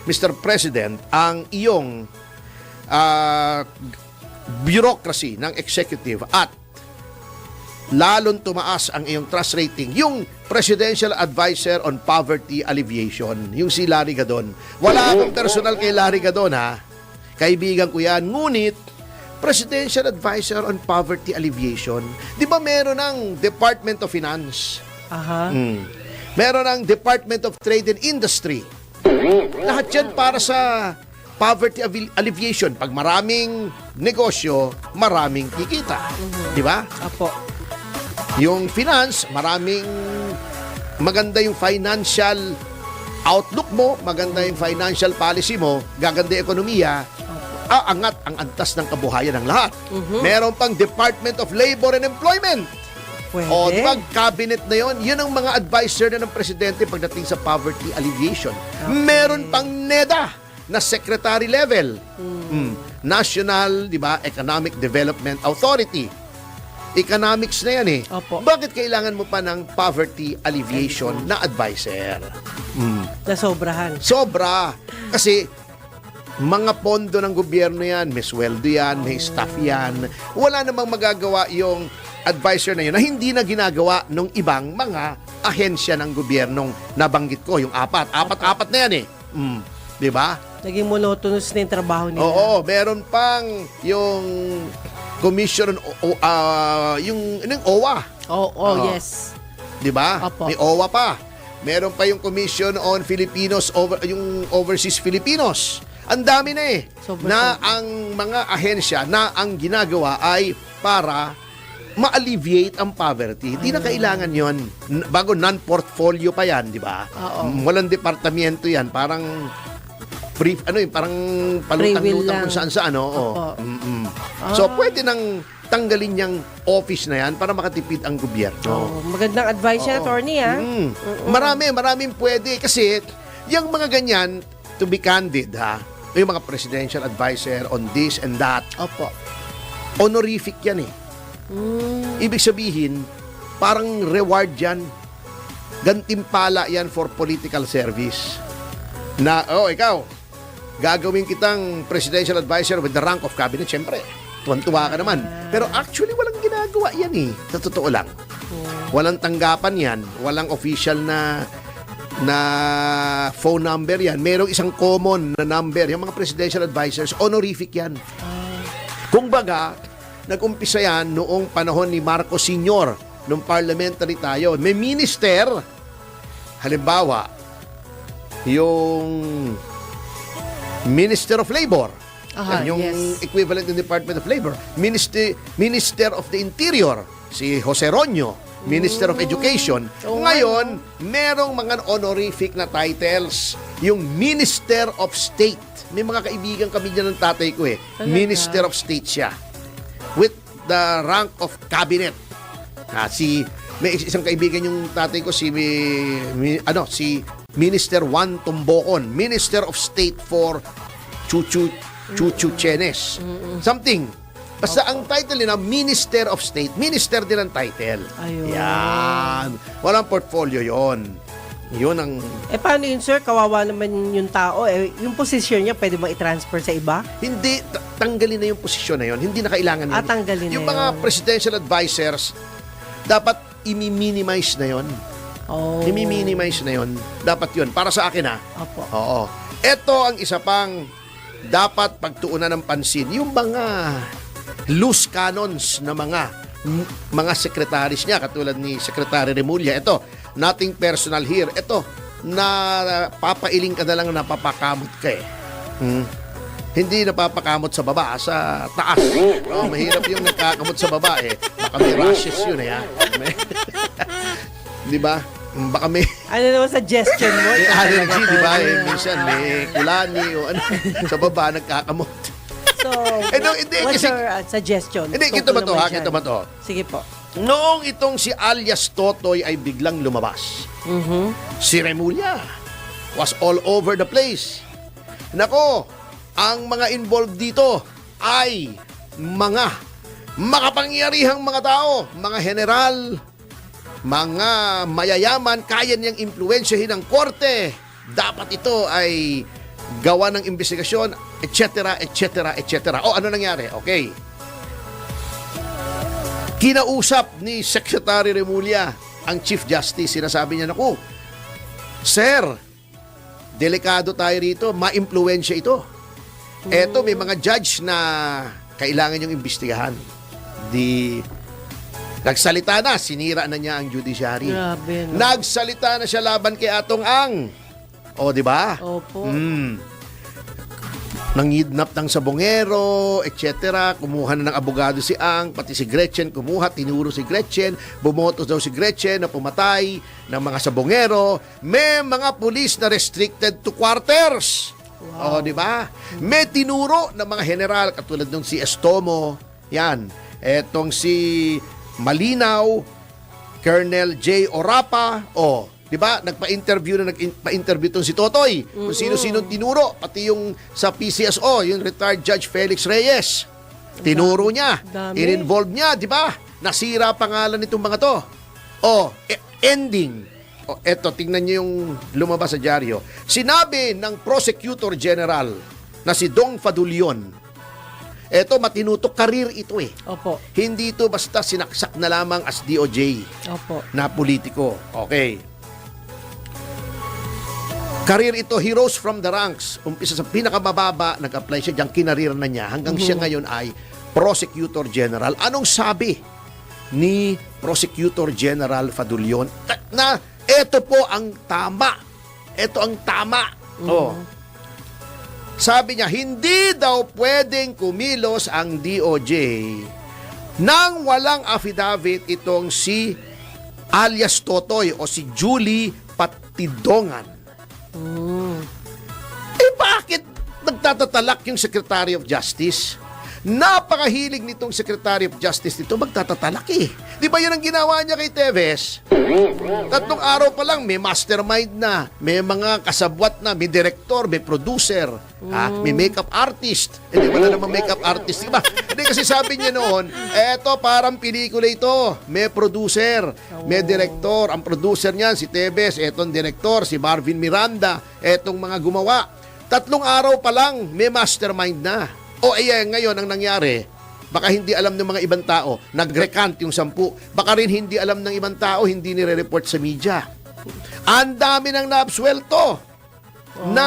Mr. President, ang iyong bureaucracy ng executive at lalong tumaas ang iyong trust rating, yung Presidential Advisor on Poverty Alleviation, yung si Larry Gadon. Wala akong personal kay Larry Gadon, ha? Kaibigan ko yan. Ngunit, Presidential Advisor on Poverty Alleviation, di ba meron ng Department of Finance? Aha. Meron ng Department of Trade and Industry. Lahat yan para sa poverty alleviation. Pag maraming negosyo, maraming kikita. Di ba? Apo. Yung finance, maraming maganda yung financial outlook mo, maganda yung financial policy mo, gaganda yung ekonomiya, aangat ang antas ng kabuhayan ng lahat. Meron pang Department of Labor and Employment. Pwede. O, di ba, cabinet na yon, yun ang mga advisor na ng presidente pagdating sa poverty alleviation. Okay. Meron pang NEDA na secretary level. National, di ba, Economic Development Authority. Economics na yan eh. Opo. Bakit kailangan mo pa ng poverty alleviation na advisor? Nasobrahan. Sobra. Kasi mga pondo ng gobyerno yan, may sweldo yan, may staff yan. Wala namang magagawa yung advisor na yun na hindi na ginagawa ng ibang mga ahensya ng gobyernong nabanggit ko. Yung apat na yan eh. Di ba? Naging monotonous na yung trabaho nila. Oo, meron pang yung commission yung OWA. Oo. Yes. 'Di ba? Opo. May OWA pa. Meron pa yung Commission on Filipinos yung Overseas Filipinos. Ang dami na eh. Na ang mga ahensya na ang ginagawa ay para ma-alleviate ang poverty. Hindi na kailangan 'yon. Bago non-portfolio pa 'yan, 'di ba? Walang departamento 'yan, parang brief parang palutang-lutang kung saan-saan, oo. So pwede nang tanggalin niyang office na yan para makatipid ang gobyerno. Magandang advice yan, attorney, ha? Maraming pwede kasi yung mga ganyan, to be candid, ha, yung mga presidential advisor on this and that, Opo. honorific yan eh. Ibig sabihin, parang reward yan, gantimpala yan for political service. Na, ikaw, gagawin kitang presidential advisor with the rank of cabinet, syempre. Tuwan-tuwa ka naman. Pero actually, walang ginagawa yan eh. Sa totoo lang. Walang tanggapan yan. Walang official na phone number yan. Merong isang common na number. Yung mga presidential advisors, honorific yan. Kung baga, nag-umpisa yan noong panahon ni Marcos Sr. Nung parliamentary tayo. May minister, halimbawa, yung Minister of Labor. Yung equivalent ng Department of Labor. Minister of the Interior, si Jose Roño. Minister of Education. Ngayon, merong mga honorific na titles. Yung Minister of State. May mga kaibigan kami dyan ng tatay ko eh. Minister of State siya. With the rank of cabinet. May isang kaibigan yung tatay ko, si Minister Juan Tumbocon, Minister of State for Chuchu Chenes. Something. Basta ang title nila, Minister of State. Minister din ang title. Ayun. Yan. Walang portfolio yon. Yun ang... Paano yun, sir? Kawawa naman yung tao. Yung posisyon niya, pwede bang i-transfer sa iba? Hindi. Tanggalin na yung posisyon na yon. Hindi na kailangan yun. Tanggalin na yung mga presidential advisors, dapat i-minimize na yon. I-minimize na yon. Dapat yun. Para sa akin, ha? Opo. Oo. Ito ang isa pang dapat pagtuunan ng pansin. Yung mga loose cannons na mga secretaries niya, katulad ni Secretary Remulla. Ito, nothing personal here. Ito, papailing ka na lang na napapakamot ka eh. Hindi napapakamot sa baba, sa taas. Mahirap yung nagkakamot sa baba eh. Baka may rashes yun eh. Di ba? Baka may... Ano naman suggestion mo? May allergy, di ba? Minsan may kulani o ano. Sa baba, nagkakamot. So, what's your suggestion? Hindi, kito ba to ha? Kito ba to? Sige po. Noong itong si alias Totoy ay biglang lumabas, si Remulla was all over the place. Nako, ang mga involved dito ay mga makapangyarihang mga tao, mga general, mga mayayaman, kaya niyang impluwensyahin ang korte. Dapat ito ay gawa ng investigasyon, etc., etc., etc. O, ano nangyari? Okay. Kinausap ni Secretary Remulla ang Chief Justice. Sinasabi niya, naku, Sir, delikado tayo rito, ma-impluwensya ito. Eto, may mga judge na kailangan yung imbestigahan. Nagsalita na, sinira na niya ang judiciary. Grabe, no? Nagsalita na siya laban kay Atong Ang. O, di ba? Opo. Nangidnap ng sabongero, etc. Kumuha na ng abogado si Ang, pati si Gretchen kumuha, tinuro si Gretchen, bumoto daw si Gretchen na pumatay ng mga sabongero. May mga pulis na restricted to quarters. Wow. O, di ba? May tinuro ng mga general katulad nung si Estomo. Yan. Etong si Malinaw, Colonel J. Orapa. O, di ba? Nagpa-interview tong si Totoy. Kung sino-sino tinuro. Pati yung sa PCSO, yung retired Judge Felix Reyes. Tinuro niya. Dami. In-involve niya, di ba? Nasira pangalan nitong mga to. O, ending. O, eto, tingnan niyo yung lumabas sa dyaryo. Sinabi ng Prosecutor General na si Dong Fadulyon, eto, matinutok karir ito eh. Opo. Hindi ito basta sinaksak na lamang as DOJ Opo. na politiko. Okay. Karir ito, he rose from the ranks. Umpisa sa pinakamababa, nag-apply siya diyang kinarir na niya hanggang siya ngayon ay Prosecutor General. Anong sabi ni Prosecutor General Fadulyon? Na ito po ang tama. Ito ang tama. Oh. Sabi niya, hindi daw pwedeng kumilos ang DOJ nang walang affidavit itong si alias Totoy o si Julie Patidongan. Eh bakit nagtatatalak yung Secretary of Justice? Napakahilig nitong Secretary of Justice nito magtatatalak eh. Di ba yun ang ginawa niya kay Teves? 3 araw pa lang may mastermind na, may mga kasabwat na, may director, may producer, may makeup artist. Hindi wala naman makeup artist, di ba? Hindi kasi sabi niya noon, eto parang pelikula ito. May producer, may director. Ang producer niyan si Teves, etong director, si Marvin Miranda, etong mga gumawa. 3 araw pa lang may mastermind na. O ngayon ang nangyari, baka hindi alam ng mga ibang tao, nag-recant yung 10. Baka rin hindi alam ng ibang tao, hindi nire-report sa media. Ang dami ng naabswelto na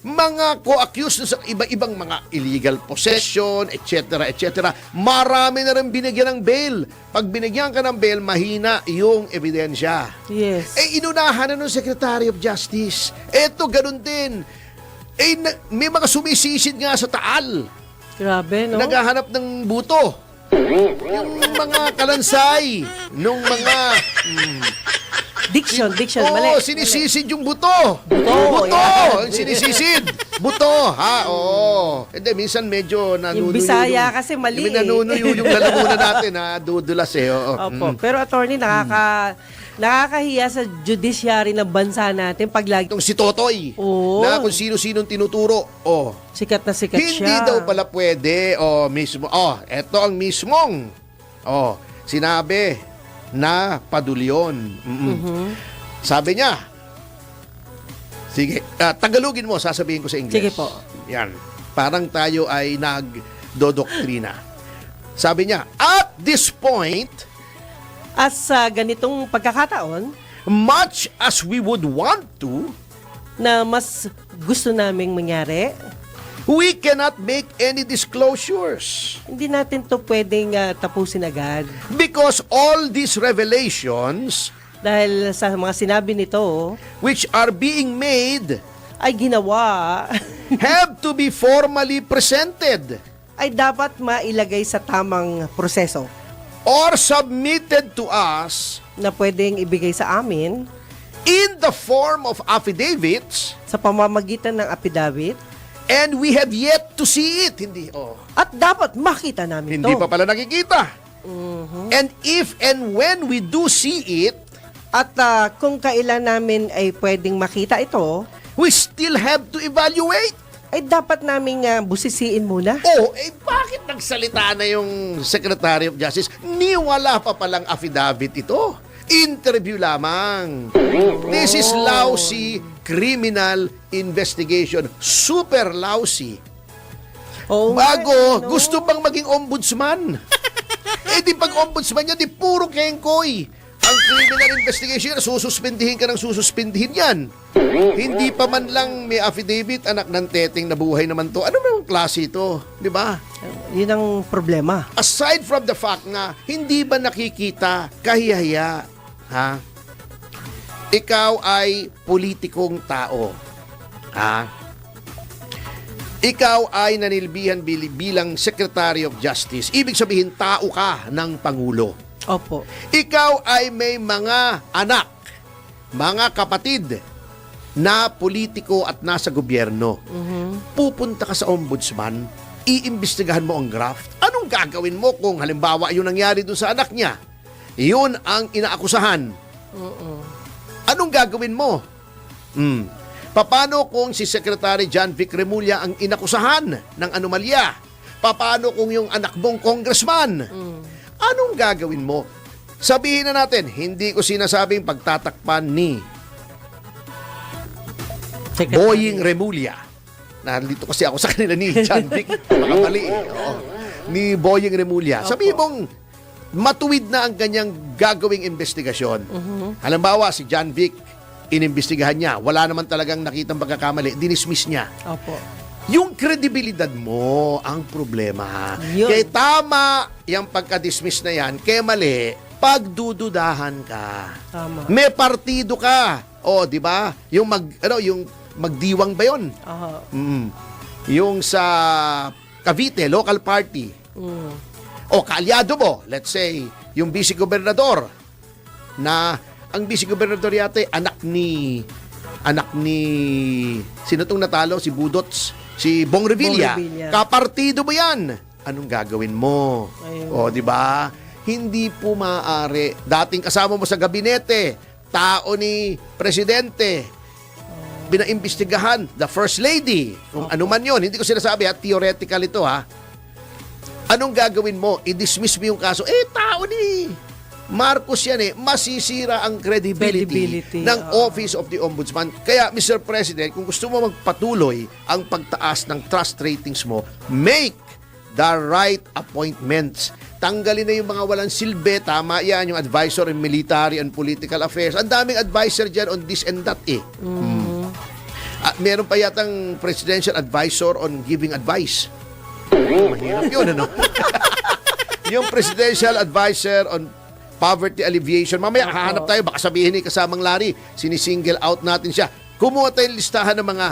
mga co-accused sa iba-ibang mga illegal possession, etc., etc. Marami na rin binigyan ng bail. Pag binigyan ka ng bail, mahina yung ebidensya. Yes. Inunahan na ng Secretary of Justice. Eto, ganun din. May mga sumisisid nga sa Taal. Grabe, no? Naghahanap ng buto. Yung mga kalansay, nung mga... Diction, mali. Sinisisid yung buto. Buto! Yan. Sinisisid. Buto, ha? Oo. Hindi, minsan medyo nanunuyo. Yung Bisaya kasi mali Yung nanunuyo yung lalamunan natin, ha? Dudulas eh. Oo. Opo. Pero attorney, nakakahiya sa judiciary ng bansa natin pag lagi Itong si Totoy, Oo. na kung sino-sinong tinuturo. Oh, sikat na sikat hindi siya. daw pala pwede. Mismo. Eto ang mismong. Sinabi na Padulyon. Sabi niya, sige, Tagalogin mo, sasabihin ko sa English. Sige po. Yan. Parang tayo ay nagdodoktrina. Sabi niya, at this point, At sa ganitong pagkakataon, much as we would want to, na mas gusto naming mangyari, we cannot make any disclosures. hindi natin to pwedeng tapusin agad. Because all these revelations, Dahil sa mga sinabi nito, which are being made, ay ginawa, have to be formally presented ay dapat mailagay sa tamang proseso or submitted to us na pwedeng ibigay sa amin in the form of affidavits, sa pamamagitan ng affidavit, and we have yet to see it. at dapat makita namin Hindi to. pa pala nakikita. And if and when we do see it, At kung kailan namin ay pwedeng makita ito, we still have to evaluate. ay dapat naming busisiin muna. Bakit nagsalita na yung Secretary of Justice? Wala pa palang affidavit ito. Interview lamang. This is lousy criminal investigation. Super lousy. Oo nga, Bago, no? gusto pang maging ombudsman. Di pag ombudsman yan, di puro kengkoy. Ang criminal investigation, sususpindihin ka ng sususpindihin yan. Hindi pa man lang may affidavit, anak ng teteng na buhay naman to. Ano naman klase ito? Di ba? Yun ang problema. Aside from the fact na hindi ba nakikita kahihiya, ha? Ikaw ay politikong tao. Ha? Ikaw ay nanilbihan bilang Secretary of Justice. Ibig sabihin, tao ka ng Pangulo. Opo. Ikaw ay may mga anak, mga kapatid na politiko at nasa gobyerno. Pupunta ka sa ombudsman, iimbestigahan mo ang graft. Anong gagawin mo kung halimbawa yung nangyari doon sa anak niya? Yun ang inaakusahan. Anong gagawin mo? Paano kung si Secretary John Vic Remulla ang inakusahan ng anomalya? Paano kung yung anak mong congressman? Anong gagawin mo? Sabihin na natin, hindi ko sinasabing pagtatakpan ni Secretary. Boying Remulla. Nandito kasi ako sa kanila ni John Vic. Baka mali eh. Oo. Ni Boying Remulla. Sabihin mong matuwid na ang kanyang gagawing investigasyon. Halimbawa, si John Vic, inimbestigahan niya. Wala naman talagang nakitang pagkakamali. Dinismiss niya. Opo. Yung kredibilidad mo ang problema. Yun. Kaya tama yung pagka-dismiss na yan, kaya mali, pagdududahan ka. Tama. May partido ka. O, di ba? Yung yung magdiwang ba yun? Aha. Yung sa Cavite, local party. O kaalyado mo, let's say, yung vice-gobernador na ang vice-gobernador yata anak ni sino tong natalo? Si Budots, si Bong Revilla. Bong Revilla. Kapartido mo yan. Anong gagawin mo? Ayun. O, di ba? Hindi po maaari. Dating kasama mo sa gabinete, tao ni presidente, binaimbestigahan, the first lady, kung ano man yun. Hindi ko sinasabi, theoretical ito, ha? Anong gagawin mo? I-dismiss mo yung kaso. Tao ni Marcos yan masisira ang credibility ng Office of the Ombudsman. Kaya, Mr. President, kung gusto mo magpatuloy ang pagtaas ng trust ratings mo, make the right appointments. Tanggalin na yung mga walang silbi. Tama yan, yung advisor in military and political affairs. Ang daming advisor dyan on this and that At meron pa yatang presidential advisor on giving advice. Mahirap yun, ano? Yung presidential advisor on poverty alleviation. Mamaya, hahanap tayo. Baka sabihin ni kasamang Larry, sinisingle out natin siya. Kumuha tayong listahan ng mga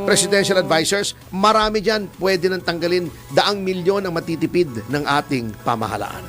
presidential advisors. Marami dyan pwede nang tanggalin 100 milyon ang matitipid ng ating pamahalaan.